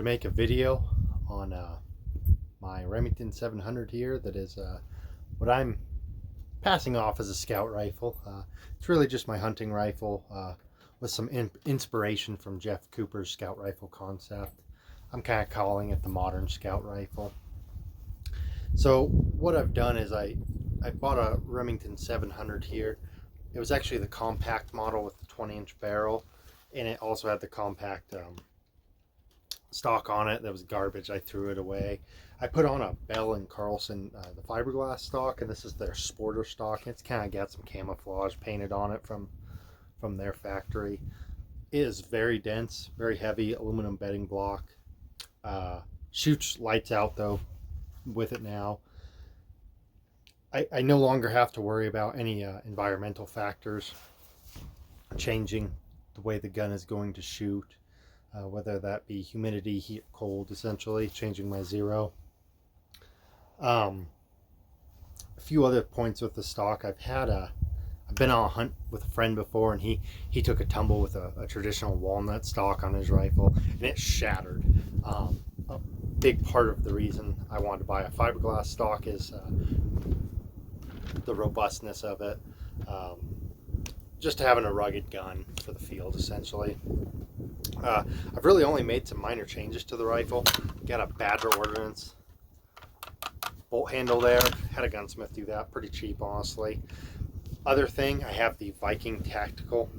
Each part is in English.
make a video on my Remington 700 here. That is what I'm passing off as a scout rifle. It's really just my hunting rifle with some inspiration from Jeff Cooper's scout rifle concept. I'm kind of calling it the modern scout rifle. So what I've done is I bought a Remington 700 here. It was actually the compact model with the 20-inch barrel, and it also had the compact stock on it that was garbage. I threw it away. I put on a Bell & Carlson the fiberglass stock, and this is their sporter stock. It's kind of got some camouflage painted on it from their factory. It is very dense, very heavy aluminum bedding block. Shoots lights out though with it now. I no longer have to worry about any environmental factors changing the way the gun is going to shoot, whether that be humidity, heat, cold, essentially changing my zero. A few other points with the stock. I've been on a hunt with a friend before, and he took a tumble with a traditional walnut stock on his rifle, and it shattered. A big part of the reason I wanted to buy a fiberglass stock is the robustness of it. Just having a rugged gun for the field, essentially. I've really only made some minor changes to the rifle. Got a Badger Ordnance bolt handle there. Had a gunsmith do that, pretty cheap, honestly. Other thing, I have the Viking Tactical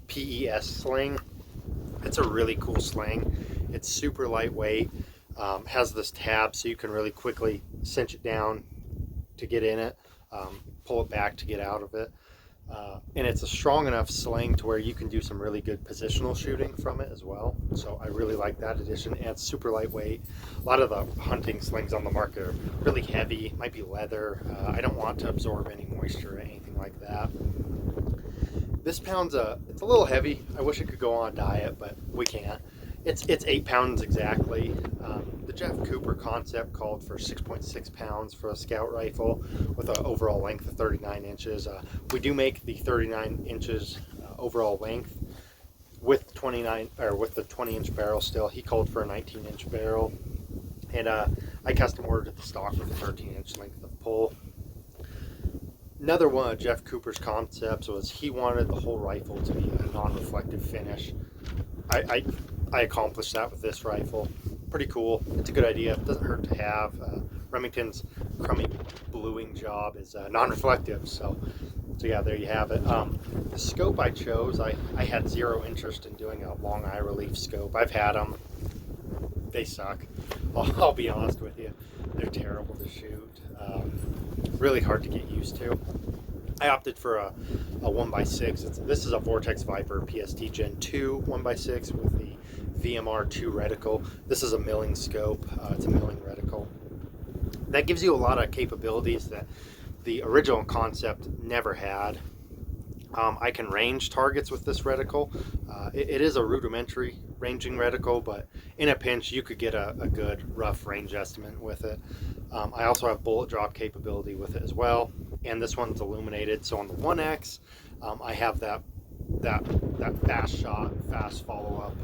PES sling. It's a really cool sling. It's super lightweight. Has this tab so you can really quickly cinch it down to get in it, pull it back to get out of it. And it's a strong enough sling to where you can do some really good positional shooting from it as well. So I really like that addition, and it's super lightweight. A lot of the hunting slings on the market are really heavy, might be leather. I don't want to absorb any moisture or anything like that. This pound's it's a little heavy. I wish it could go on a diet, but we can't. It's 8 pounds exactly. The Jeff Cooper concept called for 6.6 pounds for a scout rifle with an overall length of 39 inches. We do make the 39 inches overall length with the 20-inch barrel still. He called for a 19-inch barrel, and I custom ordered the stock with a 13-inch length of pull. Another one of Jeff Cooper's concepts was he wanted the whole rifle to be a non-reflective finish. I accomplished that with this rifle. Pretty cool. It's a good idea. It doesn't hurt to have. Remington's crummy bluing job is non-reflective. So yeah, there you have it. The scope I chose, I had zero interest in doing a long eye relief scope. I've had them. They suck. I'll be honest with you. They're terrible to shoot. Really hard to get used to. I opted for a 1x6. This is a Vortex Viper PST Gen 2 1x6 with the VMR 2 reticle. This is a milling scope. It's a milling reticle. That gives you a lot of capabilities that the original concept never had. I can range targets with this reticle. It is a rudimentary ranging reticle, but in a pinch you could get a good rough range estimate with it. I also have bullet drop capability with it as well, and this one's illuminated. So on the 1X, I have that fast shot, fast follow-up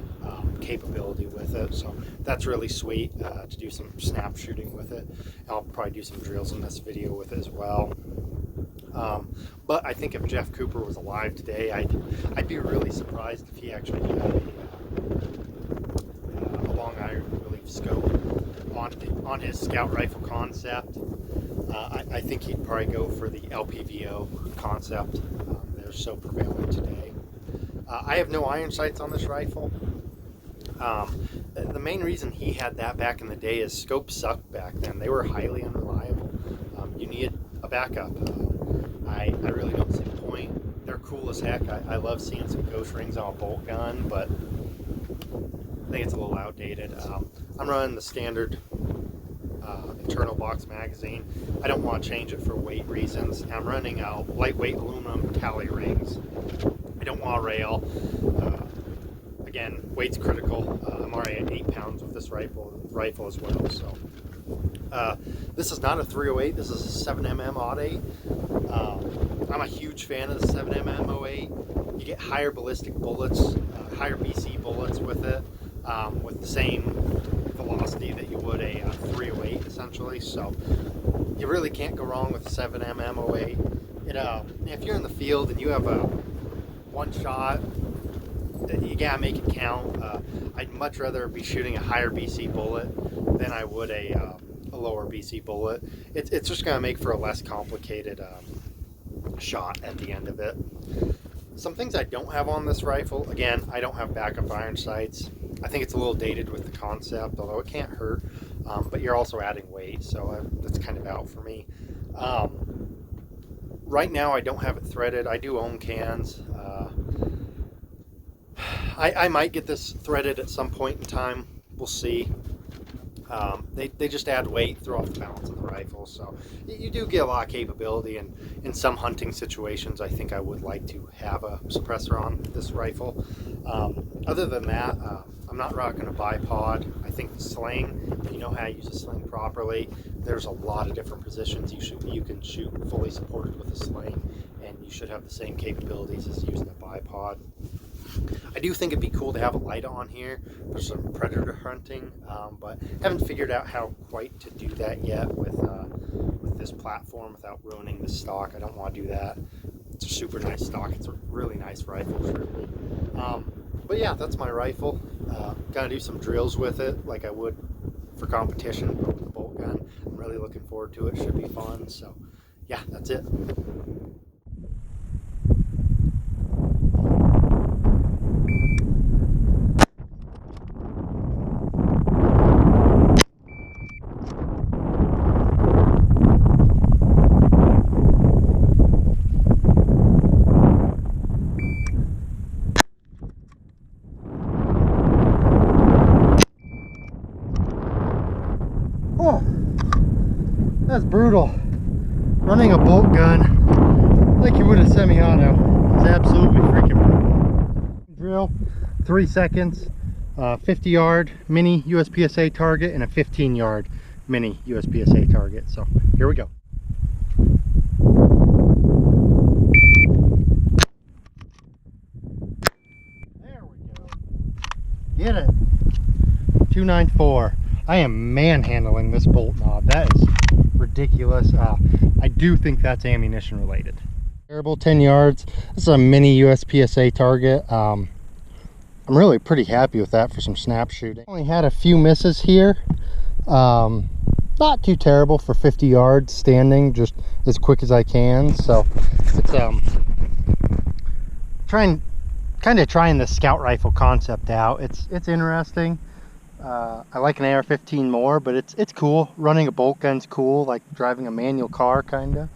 capability with it. So that's really sweet to do some snap shooting with it. I'll probably do some drills in this video with it as well. But I think if Jeff Cooper was alive today, I'd be really surprised if he actually had a long eye relief scope on his scout rifle concept. I think he'd probably go for the LPVO concept. They're so prevalent today. I have no iron sights on this rifle. The main reason he had that back in the day is scopes sucked back then. They were highly unreliable. You needed a backup. I really don't see the point. They're cool as heck. I love seeing some ghost rings on a bolt gun, but I think it's a little outdated. I'm running the standard internal box magazine. I don't want to change it for weight reasons. I'm running lightweight aluminum tally rings. I don't want a rail. Again, weight's critical. I'm already at 8 pounds with this rifle as well. So this is not a 308. This is a 7mm Odd 8. I'm a huge fan of the 7mm 08. You get higher ballistic bullets, higher BC bullets with it. with the same velocity that you would a 308 essentially. So you really can't go wrong with 7mm 08. If you're in the field and you have a one shot, you gotta make it count. I'd much rather be shooting a higher BC bullet than I would a lower BC bullet. It's just gonna make for a less complicated shot at the end of it. Some things I don't have on this rifle, again, I don't have backup iron sights. I think it's a little dated with the concept, although it can't hurt, but you're also adding weight, so that's kind of out for me. Right now I don't have it threaded. I do own cans. I might get this threaded at some point in time. We'll see. They just add weight, throw off the balance of the rifle, so you do get a lot of capability, and in some hunting situations I think I would like to have a suppressor on this rifle. Other than that, I'm not rocking a bipod. I think the sling, if you know how to use a sling properly, there's a lot of different positions you can shoot fully supported with a sling, and you should have the same capabilities as using a bipod. I do think it'd be cool to have a light on here for some predator hunting, but haven't figured out how quite to do that yet with this platform without ruining the stock. I don't want to do that. It's a super nice stock. It's a really nice rifle, truly. But yeah, that's my rifle. Gonna do some drills with it like I would for competition, but with the bolt gun. I'm really looking forward to it. Should be fun. So yeah, that's it. Oh, that's brutal. Running a bolt gun like you would a semi-auto is absolutely freaking brutal. Drill, 3 seconds, 50-yard mini USPSA target and a 15-yard mini USPSA target. So here we go. There we go. Get it. 294. I am manhandling this bolt knob. That is ridiculous. I do think that's ammunition related. Terrible, 10 yards. This is a mini USPSA target. I'm really pretty happy with that for some snap shooting. Only had a few misses here. Not too terrible for 50 yards standing, just as quick as I can. So it's kind of trying the scout rifle concept out. It's interesting. I like an AR-15 more, but it's cool. Running a bolt gun's cool, like driving a manual car, kinda.